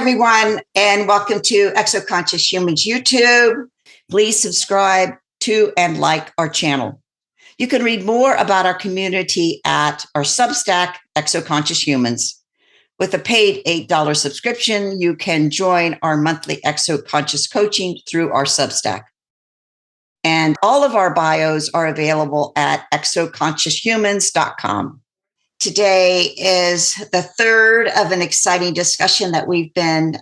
everyone, and welcome to Exoconscious Humans YouTube. Please subscribe to and like our channel. You can read more about our community at our Substack, Exoconscious Humans. With a paid $8 subscription, you can join our monthly Exoconscious coaching through our Substack. And all of our bios are available at exoconscioushumans.com. Today is the third of an exciting discussion that we've been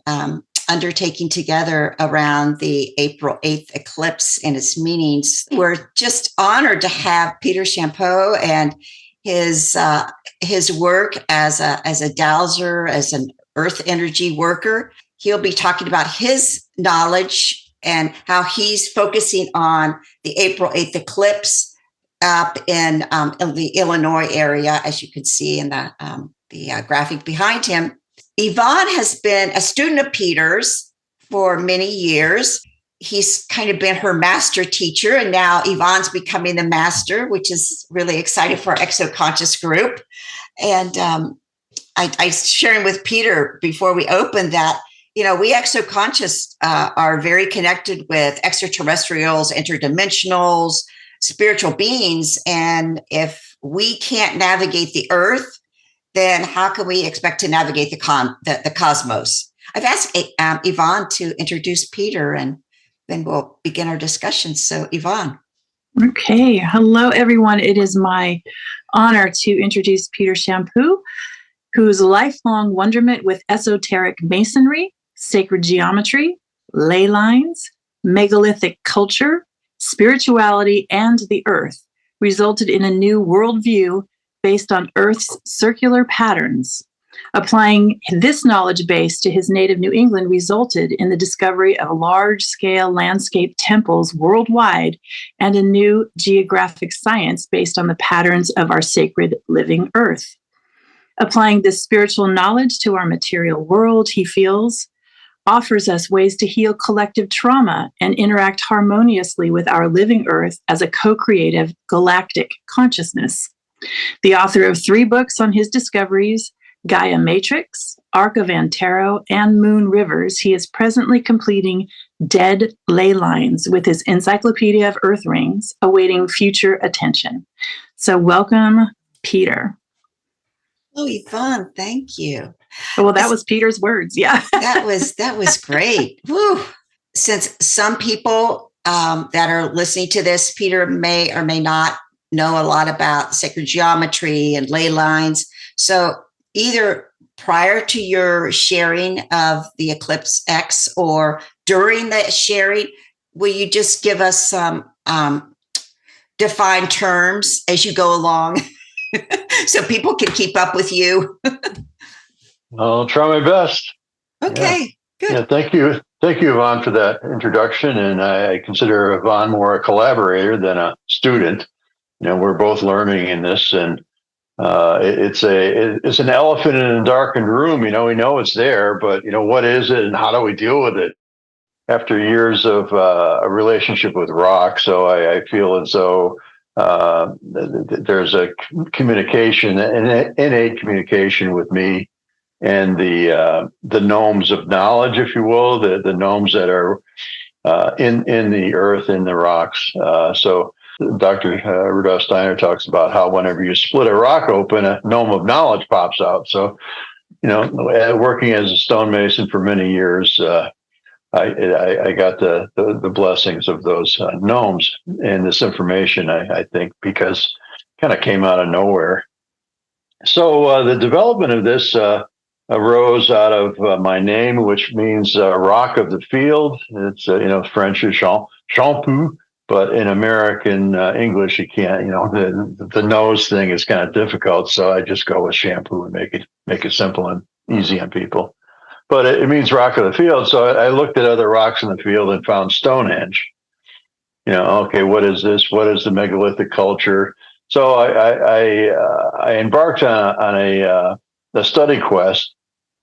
undertaking together around the April 8th eclipse and its meanings. We're just honored to have Peter Champoux and his work as a dowser, as an earth energy worker. He'll be talking about his knowledge and how he's focusing on the April 8th eclipse up in the Illinois area, as you can see in the graphic behind him. Yvonne has been a student of Peter's for many years. He's kind of been her master teacher, and now Yvonne's becoming the master, which is really exciting for our Exoconscious group. And I sharing with Peter before we opened that, we Exoconscious are very connected with extraterrestrials, interdimensionals, spiritual beings. And if we can't navigate the earth, then how can we expect to navigate the cosmos? I've asked Yvonne to introduce Peter, and then we'll begin our discussion. So Yvonne. Okay. Hello, everyone. It is my honor to introduce Peter Champoux, whose lifelong wonderment with esoteric masonry, sacred geometry, ley lines, megalithic culture, spirituality, and the earth resulted in a new worldview based on Earth's circular patterns. Applying this knowledge base to his native New England resulted in the discovery of large-scale landscape temples worldwide and a new geographic science based on the patterns of our sacred living Earth. Applying this spiritual knowledge to our material world, he feels, offers us ways to heal collective trauma and interact harmoniously with our living Earth as a co-creative galactic consciousness. The author of 3 books on his discoveries, Gaia Matrix, Arc of Antero, and Moon Rivers, he is presently completing Dead Ley Lines with his Encyclopedia of Earth Rings, awaiting future attention. So welcome, Peter. Oh, Yvonne, thank you. Well, that was Peter's words. Yeah. that was great. Woo. Since some people that are listening to this, Peter may or may not know a lot about sacred geometry and ley lines. So either prior to your sharing of the Eclipse X or during the sharing, will you just give us some defined terms as you go along so people can keep up with you? I'll try my best. Okay, good. Yeah, thank you. Thank you, Yvonne, for that introduction. And I consider Yvonne more a collaborator than a student. We're both learning in this, and it's an elephant in a darkened room. We know it's there, but what is it, and how do we deal with it? After years of a relationship with rock, so I feel as though there's a communication, an innate communication with me and the gnomes of knowledge, if you will, the gnomes that are in the earth, in the rocks. So Dr. Rudolf Steiner talks about how whenever you split a rock open, a gnome of knowledge pops out. So, working as a stonemason for many years, I got the blessings of those gnomes and this information, I think, because kind of came out of nowhere. So the development of this arose out of my name, which means rock of the field. It's French is Champoux, but in American English, you can't. The nose thing is kind of difficult, so I just go with Champoux and make it simple and easy on people. But it means rock of the field. So I looked at other rocks in the field and found Stonehenge. Okay, what is this? What is the megalithic culture? So I embarked on a study quest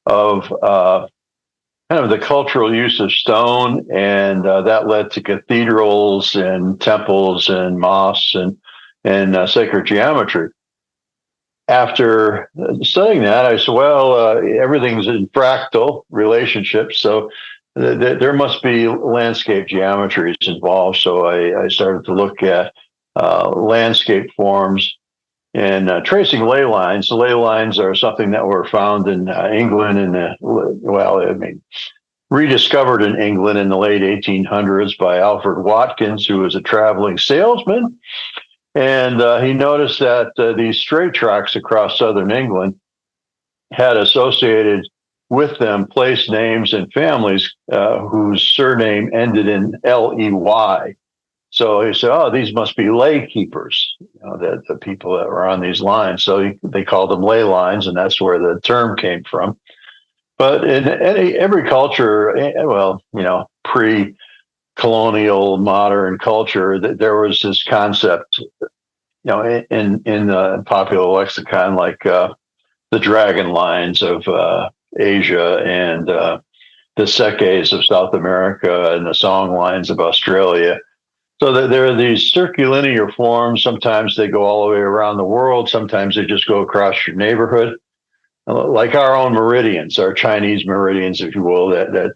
of kind of the cultural use of stone, and that led to cathedrals and temples and mosques and sacred geometry. after studying that, I said, well, everything's in fractal relationships, so there must be landscape geometries involved. So I started to look at landscape forms and tracing ley lines. The ley lines are something that were found in England rediscovered in England in the late 1800s by Alfred Watkins, who was a traveling salesman. And he noticed that these straight tracks across southern England had associated with them place names and families whose surname ended in Ley. So he said, "Oh, these must be lay keepers, the people that were on these lines." So they called them ley lines, and that's where the term came from. But in every culture, pre-colonial modern culture, there was this concept, in the popular lexicon, like the dragon lines of Asia and the sekes of South America and the song lines of Australia. So there are these circulinear forms. Sometimes they go all the way around the world. Sometimes they just go across your neighborhood, like our own meridians, our Chinese meridians, if you will, that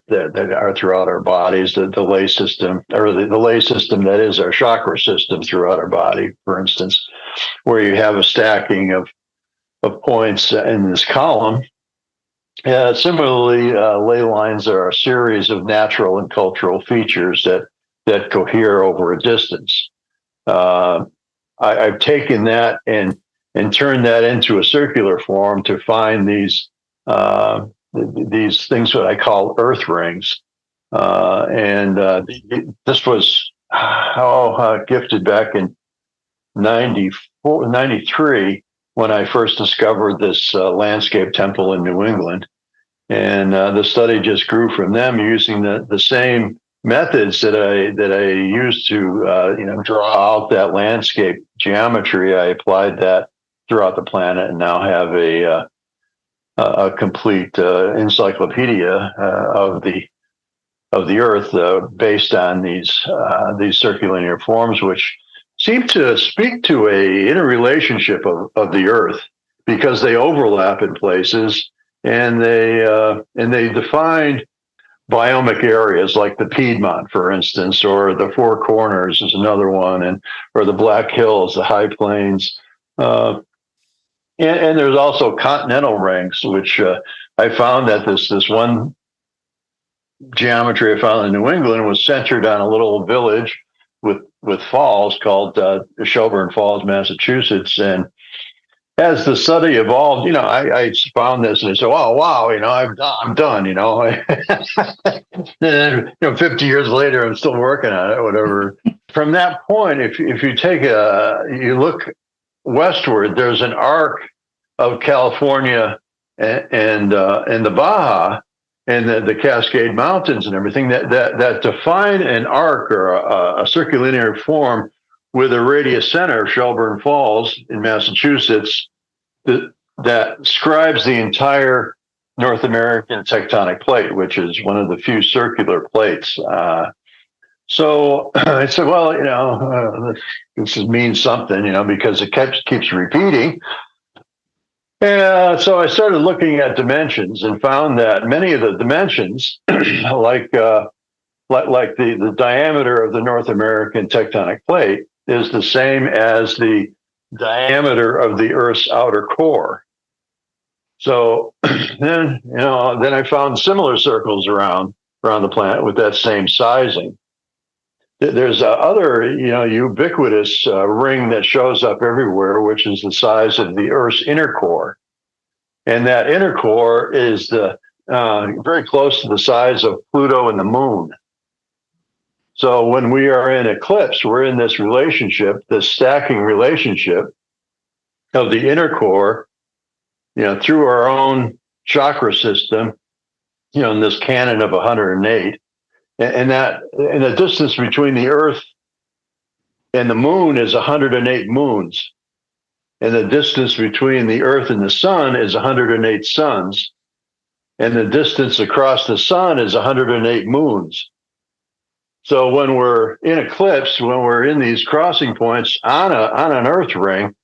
are throughout our bodies. The ley system, or the ley system that is our chakra system throughout our body, for instance, where you have a stacking of points in this column. Similarly, ley lines are a series of natural and cultural features that cohere over a distance. I've taken that and turned that into a circular form to find these things that I call earth rings. This was gifted back in 93 when I first discovered this landscape temple in New England. And the study just grew from them, using the same methods that I used to draw out that landscape geometry. I applied that throughout the planet, and now have a complete encyclopedia of the Earth based on these circulinear forms, which seem to speak to a interrelationship of the Earth, because they overlap in places, and they define biomic areas like the Piedmont, for instance, or the Four Corners is another one, or the Black Hills, the High Plains. And there's also continental rings, which I found that this one geometry I found in New England was centered on a little village with falls called Shelburne Falls, Massachusetts. And as the study evolved, I found this and I said, "Oh, wow, I'm done." And 50 years later, I'm still working on it, whatever. From that point, if you you look westward, there's an arc of California and the Baja and the Cascade Mountains and everything that define an arc, or a circulinear form with a radius center, Shelburne Falls in Massachusetts, that scribes the entire North American tectonic plate, which is one of the few circular plates. So I said, well, this means something, because it keeps repeating. So I started looking at dimensions and found that many of the dimensions, like the diameter of the North American tectonic plate, is the same as the diameter of the Earth's outer core. So then I found similar circles around the planet with that same sizing. There's other, ubiquitous ring that shows up everywhere, which is the size of the Earth's inner core. And that inner core is very close to the size of Pluto and the moon. So when we are in eclipse, we're in this relationship, this stacking relationship of the inner core, through our own chakra system, in this canon of 108. And the distance between the Earth and the moon is 108 moons. And the distance between the Earth and the sun is 108 suns. And the distance across the sun is 108 moons. So when we're in eclipse, when we're in these crossing points on an Earth ring,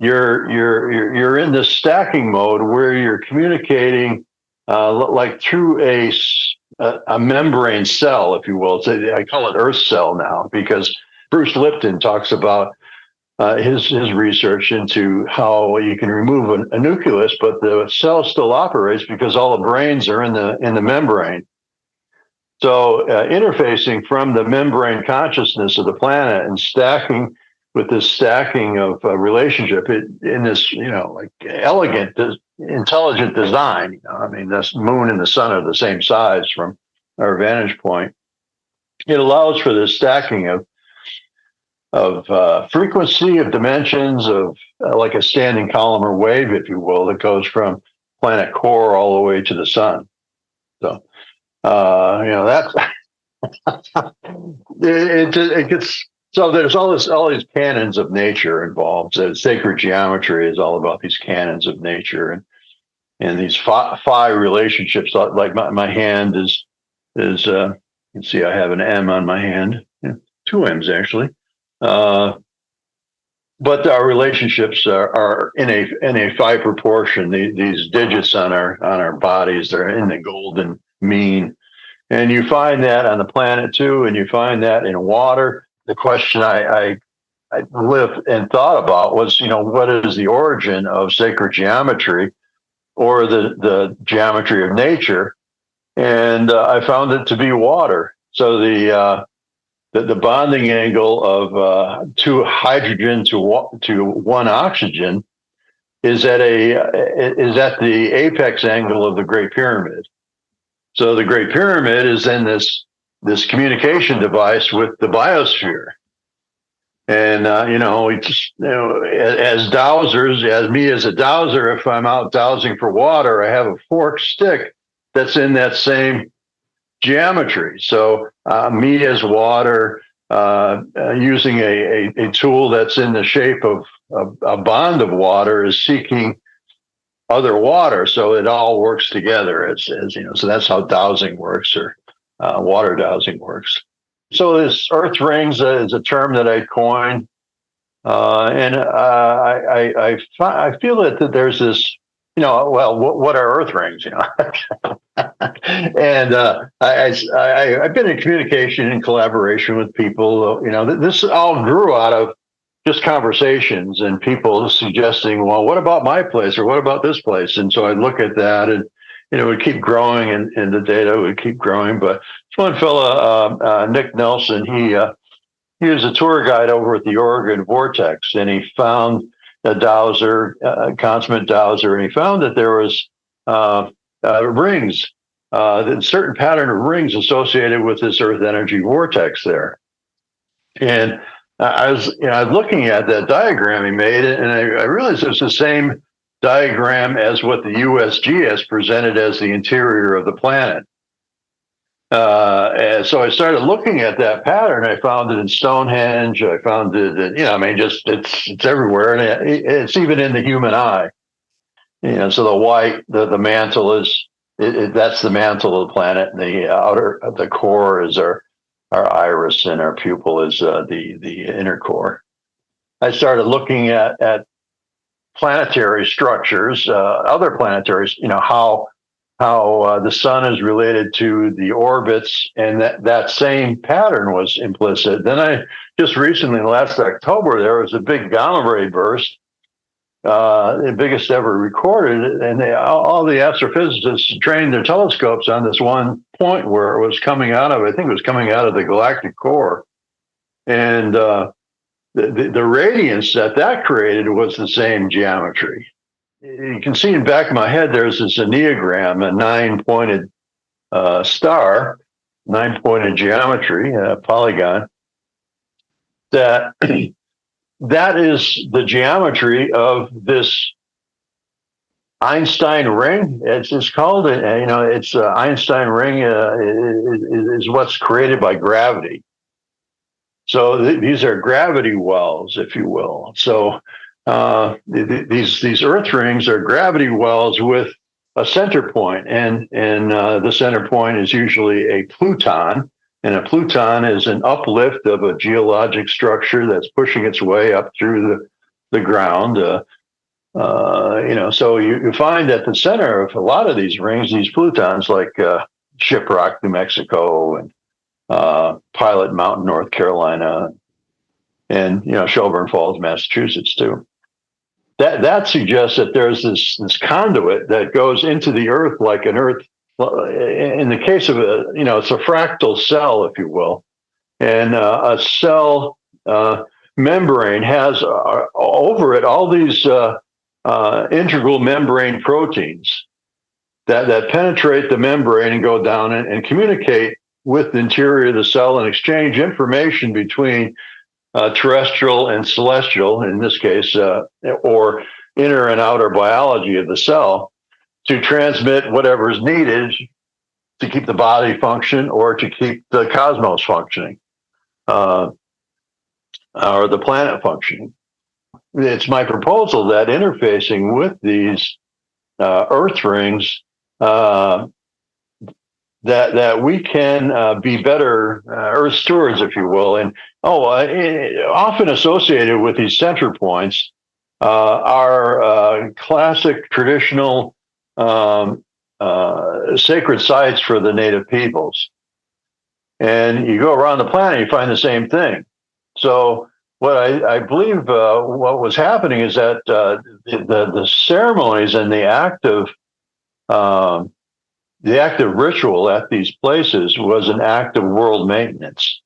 you're in this stacking mode where you're communicating like through a membrane cell, if you will. I call it Earth cell now because Bruce Lipton talks about his research into how you can remove a nucleus, but the cell still operates because all the brains are in the membrane. So interfacing from the membrane consciousness of the planet and stacking with this stacking of relationship in this, like elegant, intelligent design. I mean, the moon and the sun are the same size from our vantage point. It allows for this stacking of frequency, of dimensions, of like a standing column or wave, if you will, that goes from planet core all the way to the sun. So, that's it gets. So there's all these canons of nature involved. So sacred geometry is all about these canons of nature and these phi relationships. Like my hand is you can see I have an M on my hand, two M's actually. But our relationships are in a phi proportion. These digits on our bodies, they're in the golden mean, and you find that on the planet too, and you find that in water. The question I lived and thought about was, what is the origin of sacred geometry or the geometry of nature? And I found it to be water. So the bonding angle of two hydrogen to one oxygen is at the apex angle of the Great Pyramid. So the Great Pyramid is in this communication device with the biosphere. And, as dowsers, as me as a dowser, if I'm out dowsing for water, I have a forked stick that's in that same geometry. So me as water, using a tool that's in the shape of a bond of water is seeking other water. So it all works together as so that's how dowsing works, or water dowsing works. So this earth rings is a term that I coined. And I feel that there's this, what are earth rings, and I've been in communication and collaboration with people. This all grew out of just conversations and people suggesting, well, what about my place, or what about this place? And so I'd look at that, and it would keep growing, and the data would keep growing. But this one fella, Nick Nelson, he was a tour guide over at the Oregon Vortex, and he found a dowser, a consummate dowser, and he found that there was rings, a certain pattern of rings associated with this Earth energy vortex there. And I was looking at that diagram he made, and I realized it's the same diagram as what the USGS presented as the interior of the planet. And so I started looking at that pattern. I found it in Stonehenge. I found it, it's everywhere, and it's even in the human eye. So the white, the mantle that's the mantle of the planet, and the core is our iris, and our pupil is the inner core. I started looking at planetary structures, other planetaries, how the sun is related to the orbits, and that same pattern was implicit. Then I just recently, last October, there was a big gamma ray burst, the biggest ever recorded, and all the astrophysicists trained their telescopes on this one point where it was coming out of, I think it was coming out of the galactic core. And the radiance that created was the same geometry. You can see in the back of my head, there's this enneagram, a 9-pointed star, 9-pointed geometry, polygon. That is the geometry of this Einstein ring. It's called, it's Einstein ring is what's created by gravity. So these are gravity wells, if you will. So these Earth rings are gravity wells with a center point, and the center point is usually a pluton, and a pluton is an uplift of a geologic structure that's pushing its way up through the ground. So you find at the center of a lot of these rings, these plutons, like Shiprock, New Mexico, and Pilot Mountain, North Carolina, and Shelburne Falls, Massachusetts, too. That suggests that there's this conduit that goes into the Earth like an Earth. In the case of it's a fractal cell, if you will, and a cell membrane has over it all these integral membrane proteins that penetrate the membrane and go down and communicate with the interior of the cell and exchange information between terrestrial and celestial, in this case, or inner and outer biology of the cell, to transmit whatever is needed to keep the body function or to keep the cosmos functioning, or the planet functioning. It's my proposal that interfacing with these Earth rings, that we can be better Earth stewards, if you will. And often associated with these center points are classic traditional sacred sites for the native peoples. And you go around the planet, you find the same thing. So what I believe what was happening is that the ceremonies and the active ritual at these places was an act of world maintenance.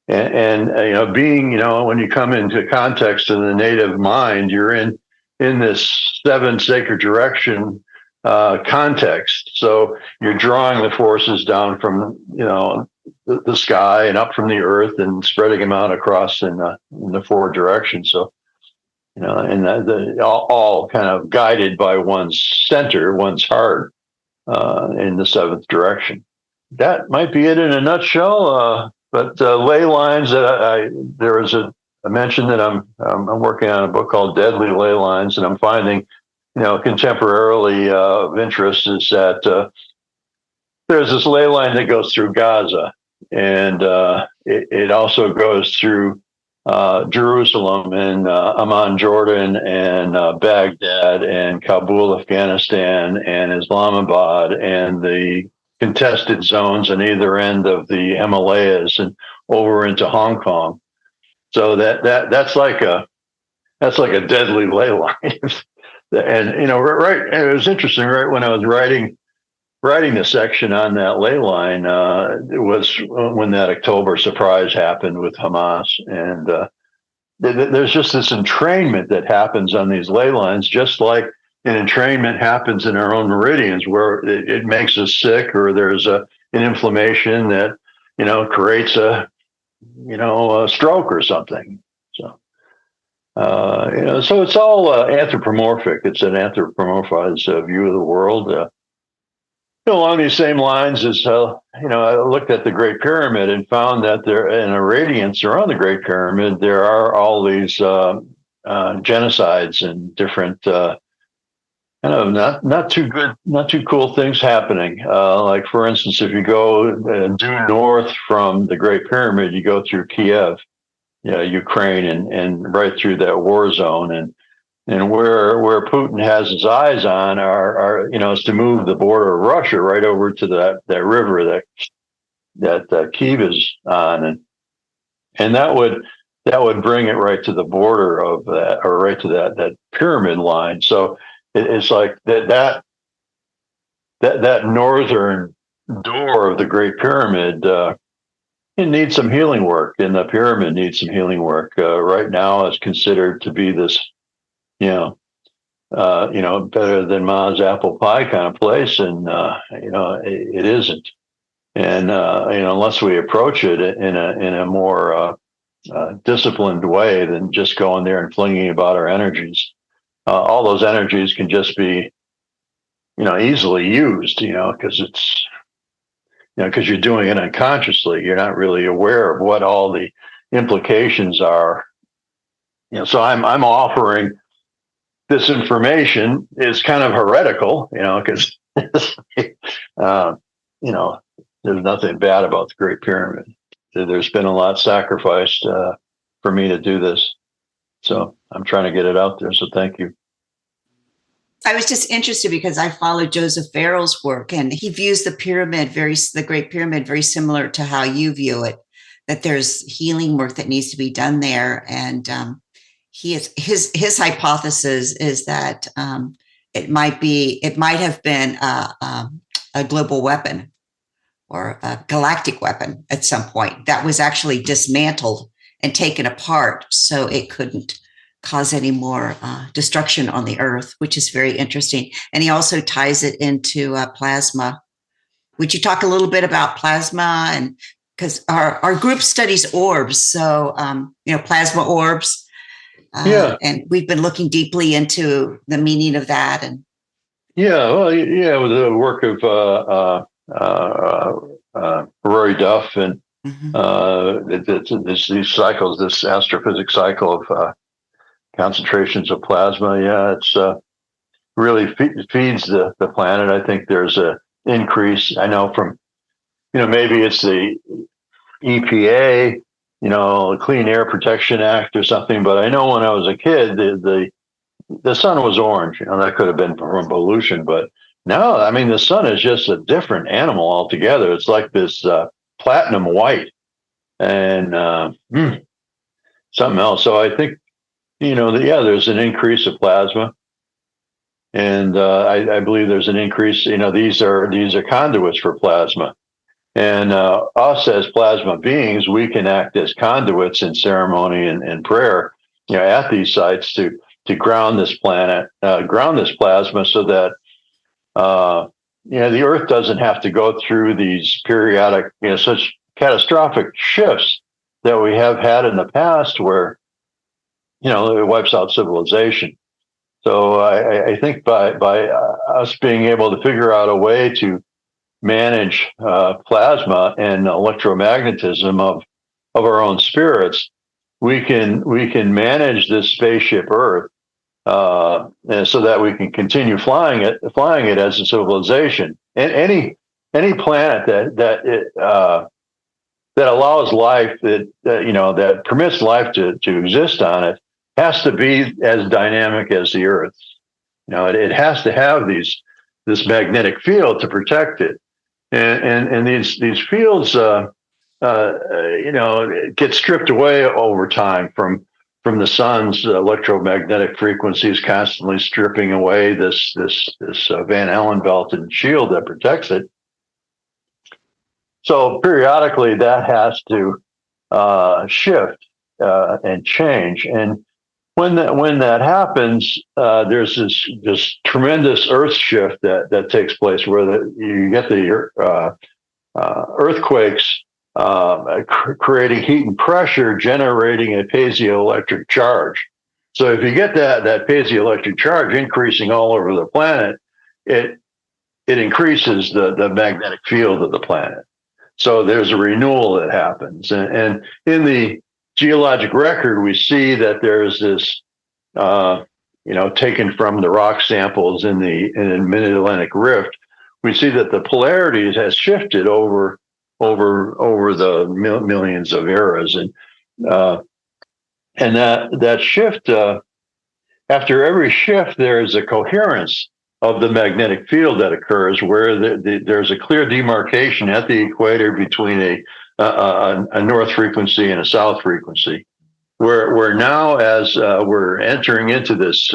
And being, when you come into context of the native mind, you're in this seven sacred direction context. So you're drawing the forces down from, the sky and up from the earth and spreading them out across in the four directions. So, and all kind of guided by one's center, one's heart, in the seventh direction. That might be it in a nutshell. But ley lines that I mentioned that I'm working on a book called Deadly Ley Lines, and I'm finding, contemporarily of interest is that there's this ley line that goes through Gaza, and it also goes through Jerusalem and Amman, Jordan, and Baghdad, and Kabul, Afghanistan, and Islamabad, and the contested zones on either end of the Himalayas and over into Hong Kong. So that's like a deadly ley line. And right, it was interesting. Right when I was writing the section on that ley line, it was when that October surprise happened with Hamas, and there's just this entrainment that happens on these ley lines, just like an entrainment happens in our own meridians, where it makes us sick, or there's an inflammation that creates a stroke or something. So so it's all anthropomorphic. It's an anthropomorphized view of the world. Along these same lines as I looked at the Great Pyramid and found that there, in a radiance around the Great Pyramid, there are all these genocides and different not too cool things happening. Like, for instance, if you go due north from the Great Pyramid, you go through Kiev, Ukraine, and right through that war zone, and where Putin has his eyes on are is to move the border of Russia right over to that river that Kiev is on, and that would bring it right to the border of that, or right to that pyramid line. So it's like that northern door of the Great Pyramid. It needs some healing work, and the pyramid needs some healing work. Right now, it's considered to be this, better than Ma's apple pie kind of place, and it isn't. And unless we approach it in a more disciplined way than just going there and flinging about our energies, all those energies can just be, easily used, because it's. Because you're doing it unconsciously, you're not really aware of what all the implications are. So I'm offering this information is kind of heretical, because there's nothing bad about the Great Pyramid. There's been a lot sacrificed for me to do this. So I'm trying to get it out there. So thank you. I was just interested because I follow Joseph Farrell's work, and he views the pyramid the Great Pyramid, very similar to how you view it. That there's healing work that needs to be done there, and his hypothesis is that it might have been a global weapon or a galactic weapon at some point that was actually dismantled and taken apart, so it couldn't cause any more destruction on the earth, which is very interesting. And he also ties it into plasma. Would you talk a little bit about plasma? And because our group studies orbs, so plasma orbs, and we've been looking deeply into the meaning of that. And with the work of Rory Duff and these cycles, this astrophysics cycle of concentrations of plasma. It's really feeds the planet. I think there's a increase. I know from, maybe it's the EPA, Clean Air Protection Act or something. But I know when I was a kid, the sun was orange. That could have been from pollution. But now, I mean, the sun is just a different animal altogether. It's like this platinum white and something else. So I think, there's an increase of plasma, and I believe there's an increase. These are conduits for plasma, and us as plasma beings, we can act as conduits in ceremony and prayer, at these sites to ground this planet, ground this plasma, so that the Earth doesn't have to go through these periodic, such catastrophic shifts that we have had in the past, where it wipes out civilization. So I think by us being able to figure out a way to manage plasma and electromagnetism of our own spirits, we can manage this spaceship Earth, and so that we can continue flying it as a civilization. And any planet that allows life, that permits life to exist on it, has to be as dynamic as the Earth. It has to have this magnetic field to protect it, and these fields, get stripped away over time from the sun's electromagnetic frequencies, constantly stripping away this Van Allen belt and shield that protects it. So periodically, that has to shift and change. And when that happens, there's this tremendous earth shift that takes place, where you get the earthquakes creating heat and pressure, generating a piezoelectric charge. So if you get that piezoelectric charge increasing all over the planet, it increases the magnetic field of the planet. So there's a renewal that happens, and in the geologic record, we see that there's this, taken from the rock samples in the Mid-Atlantic Rift, we see that the polarities has shifted over the millions of eras, and that shift, after every shift, there is a coherence of the magnetic field that occurs, where there's a clear demarcation at the equator between a north frequency and a south frequency. We're now, as we're entering into this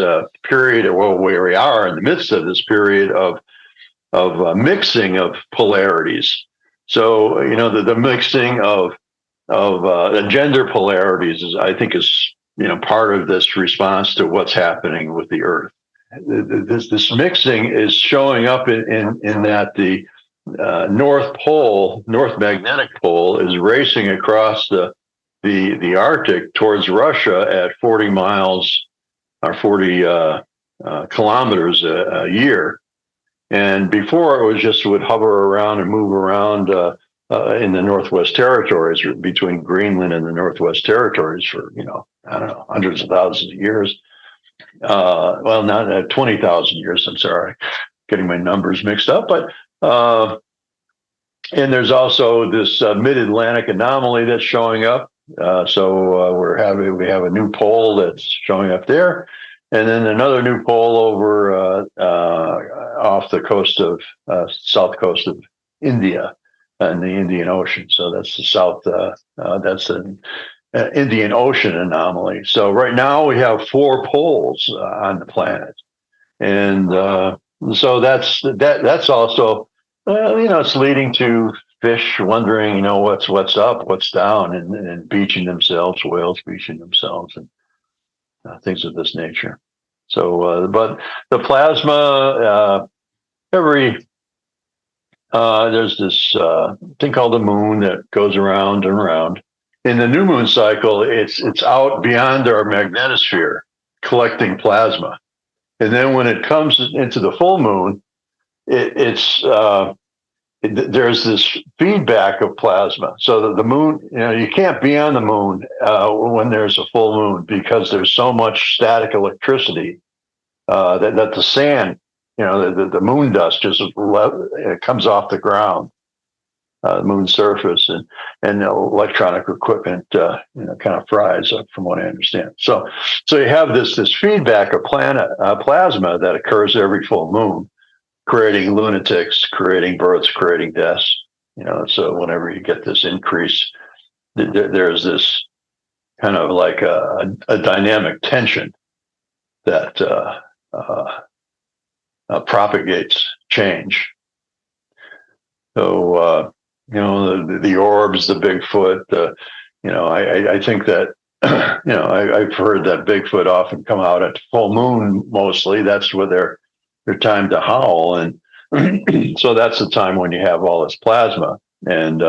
period, where we are in the midst of this period of mixing of polarities. So the mixing of the gender polarities I think is part of this response to what's happening with the Earth. This mixing is showing up in that the North magnetic pole is racing across the Arctic towards Russia at 40 miles or 40 kilometers a year. And before, it was just would hover around and move around in the Northwest Territories, between Greenland and the Northwest Territories, for hundreds of thousands of years. Well, not 20,000 years. I'm sorry, getting my numbers mixed up. But and there's also this Mid-Atlantic anomaly that's showing up, So we have a new pole that's showing up there, and then another new pole over off the coast of south coast of India in the Indian Ocean. So that's the south. That's an Indian Ocean anomaly. So right now we have 4 poles on the planet, and so that's also it's leading to fish wondering what's up, what's down, and beaching themselves, whales beaching themselves, and things of this nature. So, but the plasma, there's this thing called the moon that goes around and around. In the new moon cycle, it's out beyond our magnetosphere collecting plasma. And then when it comes into the full moon, there's this feedback of plasma. So that the moon, you can't be on the moon when there's a full moon because there's so much static electricity that the sand, the moon dust just it comes off the ground, the moon surface, and the electronic equipment kind of fries up, from what I understand. So you have this feedback of plasma that occurs every full moon, creating lunatics, creating births, creating deaths. So whenever you get this increase, there's this kind of like a dynamic tension that propagates change. So the orbs, the Bigfoot. I think that I've heard that Bigfoot often come out at full moon. Mostly, that's where their time to howl, and so that's the time when you have all this plasma, and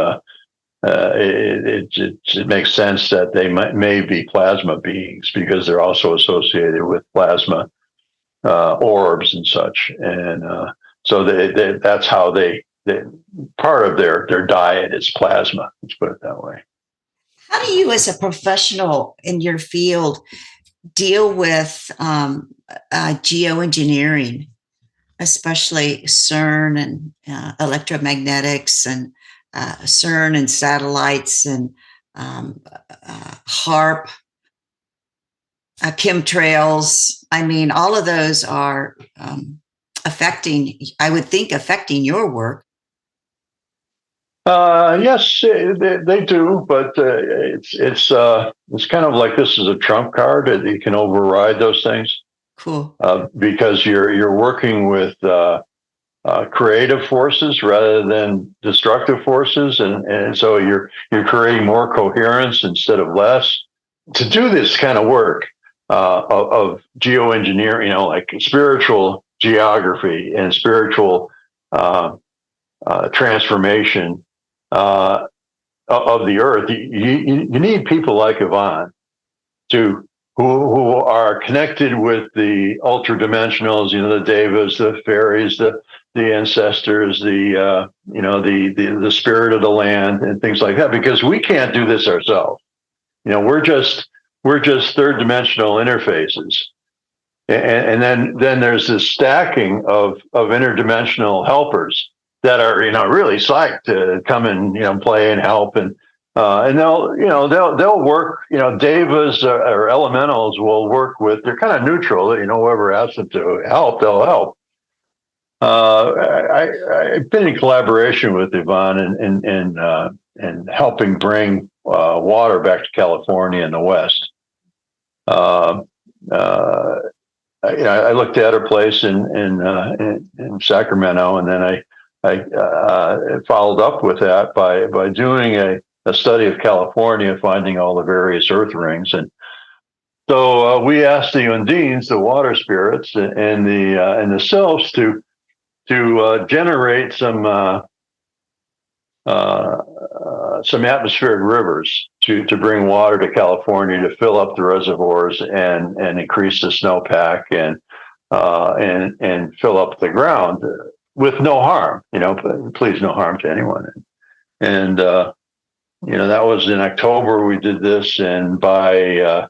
it makes sense that they may be plasma beings because they're also associated with plasma orbs and such, and so that's how they part of their diet is plasma. Let's put it that way. How do you, as a professional in your field, deal with geoengineering, especially CERN and electromagnetics, and CERN and satellites, and HARP, chemtrails? I mean, all of those are affecting your work. Yes, they do, but it's kind of like this is a trump card that you can override those things. Cool. Because you're working with creative forces rather than destructive forces, and so you're creating more coherence instead of less. To do this kind of work of geoengineering, like spiritual geography and spiritual transformation of the earth, you need people like Yvonne who are connected with the ultra dimensionals, the devas, the fairies, the ancestors, the spirit of the land, and things like that, because we can't do this ourselves. We're just third dimensional interfaces. And then there's this stacking of interdimensional helpers that are really psyched to come and play and help, and they'll work. Devas or elementals will work with. They're kind of neutral. Whoever asks them to help, they'll help. I've been in collaboration with Yvonne and helping bring water back to California in the West. I looked at her place in Sacramento, and then I followed up with that by doing a study of California, finding all the various earth rings. And so we asked the Undines, the water spirits, and the sylphs to generate some atmospheric rivers to bring water to California, to fill up the reservoirs and increase the snowpack and fill up the ground with no harm, please, no harm to anyone. And that was in October we did this, and by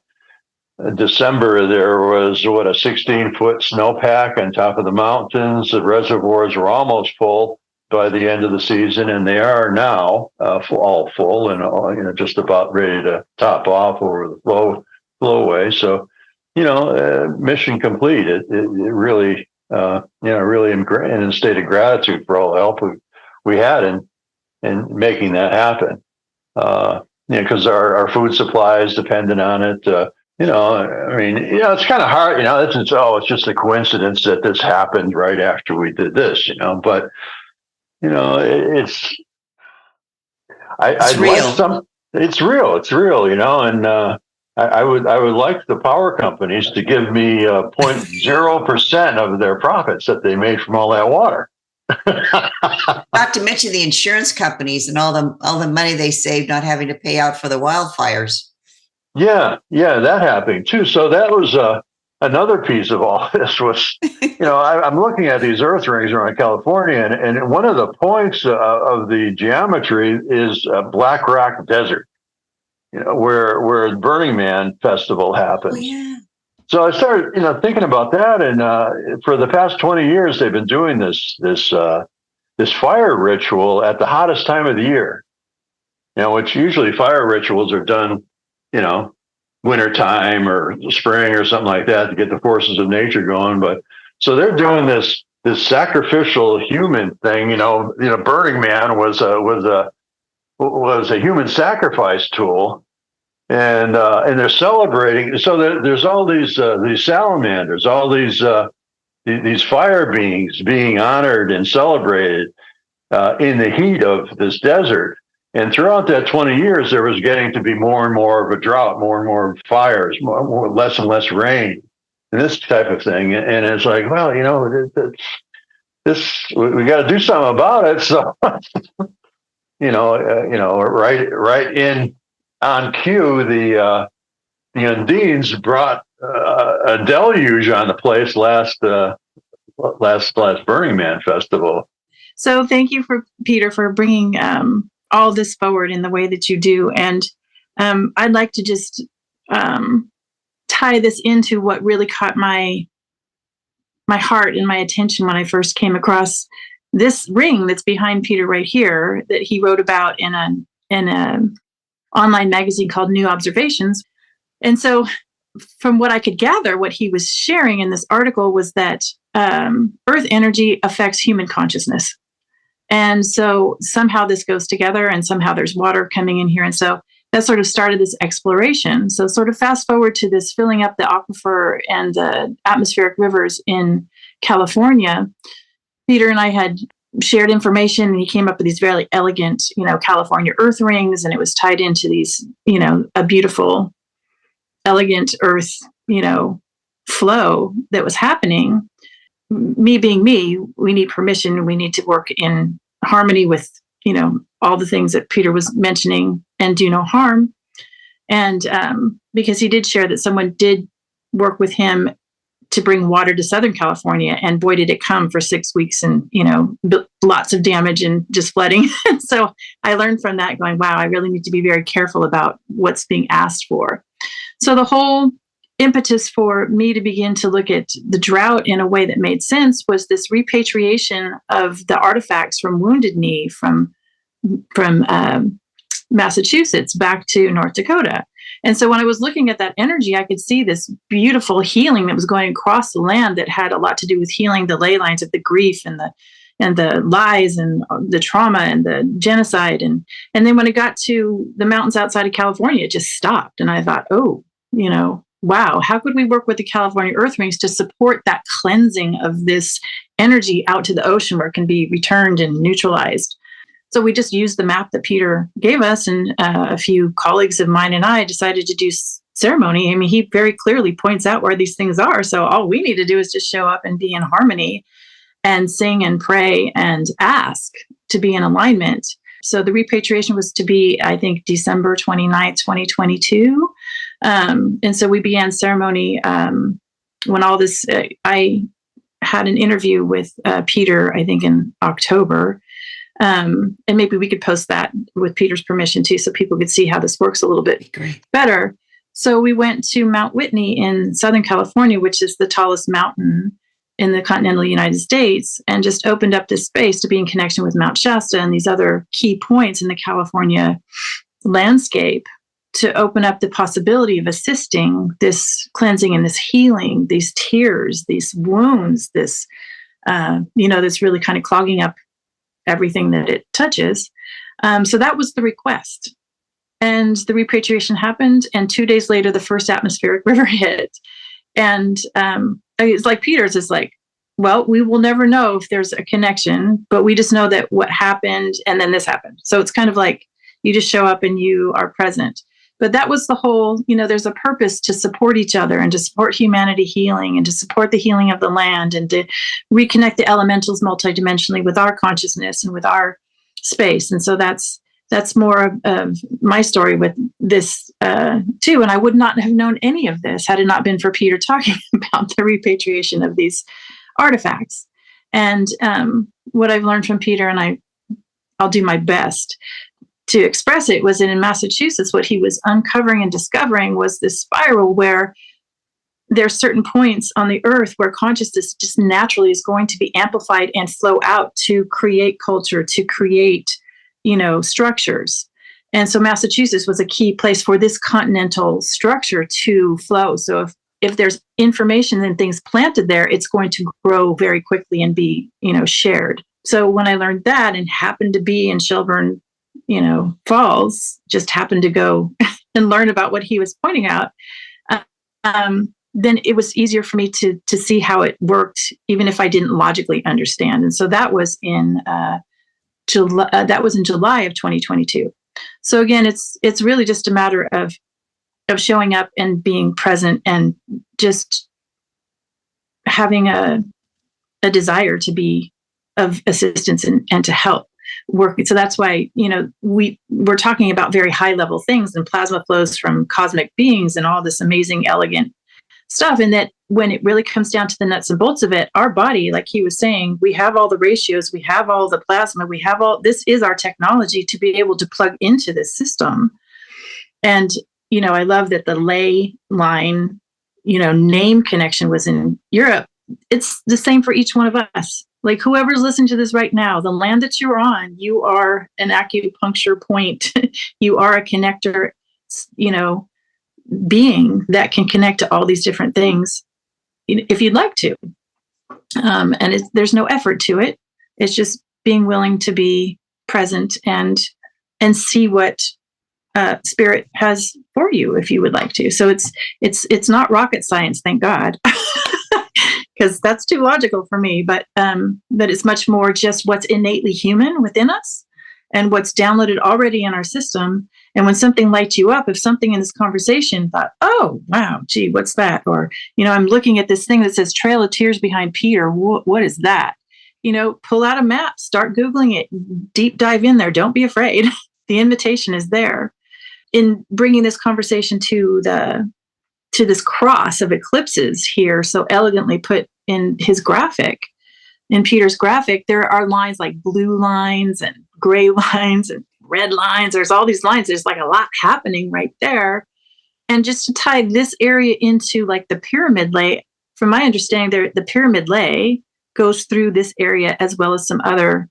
December there was a 16-foot snowpack on top of the mountains. The reservoirs were almost full. by the end of the season, and they are now all full and just about ready to top off over the flowway. So, mission complete. It really, really am in a state of gratitude for all the help we had in making that happen. Because our food supply is dependent on it. It's kind of hard. It's just a coincidence that this happened right after we did this. But it's real. It's real. It's real. And I would like the power companies to give me 0.0% of their profits that they made from all that water. Not to mention the insurance companies and all the money they saved not having to pay out for the wildfires. Yeah, that happened too. So that was another piece of all this was, I'm looking at these earth rings around California, and one of the points of the geometry is Black Rock Desert, where the Burning Man festival happens. Oh, yeah. So I started, thinking about that, and for the past 20 years, they've been doing this fire ritual at the hottest time of the year. Which usually fire rituals are done, wintertime or spring or something like that to get the forces of nature going. But so they're doing this sacrificial human thing. Burning Man was a human sacrifice tool. And they're celebrating. So there's all these salamanders, all these fire beings being honored and celebrated in the heat of this desert. And throughout that 20 years, there was getting to be more and more of a drought, more and more fires, less and less rain, and this type of thing. And it's like, well, this we got to do something about it. So, right in. On cue, the Undines brought a deluge on the place last Burning Man festival. So thank you Peter for bringing all this forward in the way that you do, and I'd like to just tie this into what really caught my heart and my attention when I first came across this ring that's behind Peter right here that he wrote about in a online magazine called New Observations. And so from what I could gather, what he was sharing in this article was that earth energy affects human consciousness. And so somehow this goes together, and somehow there's water coming in here. And so that sort of started this exploration. So sort of fast forward to this filling up the aquifer and the atmospheric rivers in California. Peter and I had shared information, and he came up with these very elegant, California earth rings, and it was tied into these, a beautiful, elegant earth, flow that was happening. Me being me, we need permission. We need to work in harmony with, all the things that Peter was mentioning and do no harm. And because he did share that someone did work with him to bring water to Southern California, and boy, did it come for 6 weeks, and lots of damage and just flooding. So I learned from that, going, wow, I really need to be very careful about what's being asked for. So the whole impetus for me to begin to look at the drought in a way that made sense was this repatriation of the artifacts from Wounded Knee from Massachusetts back to North Dakota. And so when I was looking at that energy, I could see this beautiful healing that was going across the land that had a lot to do with healing the ley lines of the grief and the lies and the trauma and the genocide. And then when it got to the mountains outside of California, it just stopped. And I thought, wow, how could we work with the California earth rings to support that cleansing of this energy out to the ocean where it can be returned and neutralized? So we just used the map that Peter gave us, and a few colleagues of mine and I decided to do ceremony. I mean, he very clearly points out where these things are. So all we need to do is just show up and be in harmony and sing and pray and ask to be in alignment. So the repatriation was to be, I think, December 29th, 2022. And so we began ceremony when all this, I had an interview with Peter, I think in October. And maybe we could post that with Peter's permission too, so people could see how this works a little bit better. So we went to Mount Whitney in Southern California, which is the tallest mountain in the continental United States, and just opened up this space to be in connection with Mount Shasta and these other key points in the California landscape, to open up the possibility of assisting this cleansing and this healing, these tears, these wounds, this, that's really kind of clogging up everything that it touches. So that was the request. And the repatriation happened. And 2 days later, the first atmospheric river hit. And it's like Peter's is like, well, we will never know if there's a connection, but we just know that what happened and then this happened. So it's kind of like you just show up and you are present. But that was the whole, there's a purpose to support each other and to support humanity healing and to support the healing of the land and to reconnect the elementals multidimensionally with our consciousness and with our space. And so that's more of my story with this too. And I would not have known any of this had it not been for Peter talking about the repatriation of these artifacts. And what I've learned from Peter, and I'll do my best to express it, was that in Massachusetts, what he was uncovering and discovering was this spiral where there's certain points on the earth where consciousness just naturally is going to be amplified and flow out to create culture, to create, structures. And so Massachusetts was a key place for this continental structure to flow. So if there's information and things planted there, it's going to grow very quickly and be, shared. So when I learned that and happened to be in Shelburne, Falls, just happened to go and learn about what he was pointing out, then it was easier for me to see how it worked, even if I didn't logically understand. And so that was in July. That was in July of 2022. So again, it's really just a matter of showing up and being present and just having a desire to be of assistance and to help work. So that's why, we're talking about very high level things, and plasma flows from cosmic beings and all this amazing, elegant stuff. And that when it really comes down to the nuts and bolts of it, our body, like he was saying, we have all the ratios, we have all the plasma, this is our technology to be able to plug into this system. And, I love that the ley line, name connection was in Europe. It's the same for each one of us. Like whoever's listening to this right now, the land that you're on, you are an acupuncture point. You are a connector, being that can connect to all these different things if you'd like to. And there's no effort to it. It's just being willing to be present and see what spirit has for you if you would like to. So it's not rocket science, thank God. Because that's too logical for me, but it's much more just what's innately human within us and what's downloaded already in our system. And when something lights you up, if something in this conversation thought, oh, wow, gee, what's that? Or, I'm looking at this thing that says Trail of Tears behind Peter. What is that? Pull out a map, start Googling it, deep dive in there. Don't be afraid. The invitation is there. In bringing this conversation to this cross of eclipses here, so elegantly put in his graphic, in Peter's graphic, there are lines like blue lines and gray lines and red lines. There's all these lines. There's like a lot happening right there. And just to tie this area into like the pyramid ley, from my understanding, the pyramid ley goes through this area as well as some other,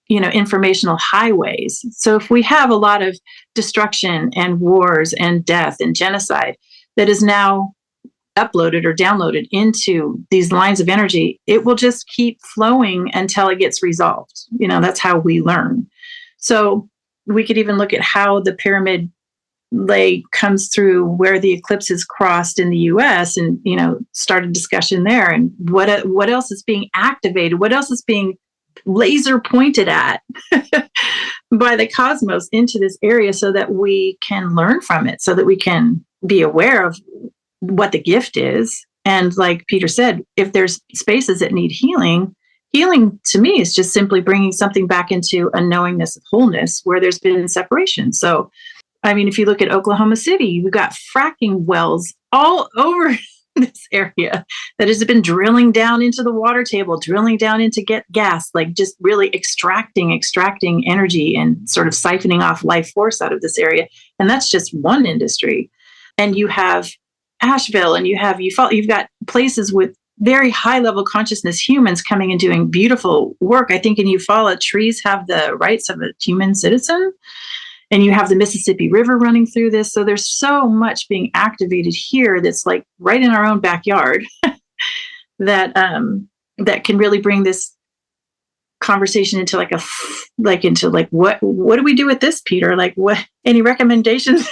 informational highways. So if we have a lot of destruction and wars and death and genocide that is now uploaded or downloaded into these lines of energy, it will just keep flowing until it gets resolved. That's how we learn. So we could even look at how the pyramid ley comes through where the eclipses crossed in the US and, start a discussion there. And what else is being activated? What else is being laser pointed at by the cosmos into this area so that we can learn from it, so that we can be aware of what the gift is. And like Peter said, if there's spaces that need healing to me is just simply bringing something back into a knowingness of wholeness where there's been separation. So, if you look at Oklahoma City, we've got fracking wells all over this area that has been drilling down into the water table, drilling down into get gas, like just really extracting energy and sort of siphoning off life force out of this area. And that's just one industry. And you have Asheville, and you've got places with very high level consciousness humans coming and doing beautiful work. I think in Eufaula, trees have the rights of a human citizen, and you have the Mississippi River running through this. So there's so much being activated here that's like right in our own backyard that that can really bring this conversation into what do we do with this, Peter? Like, what, any recommendations?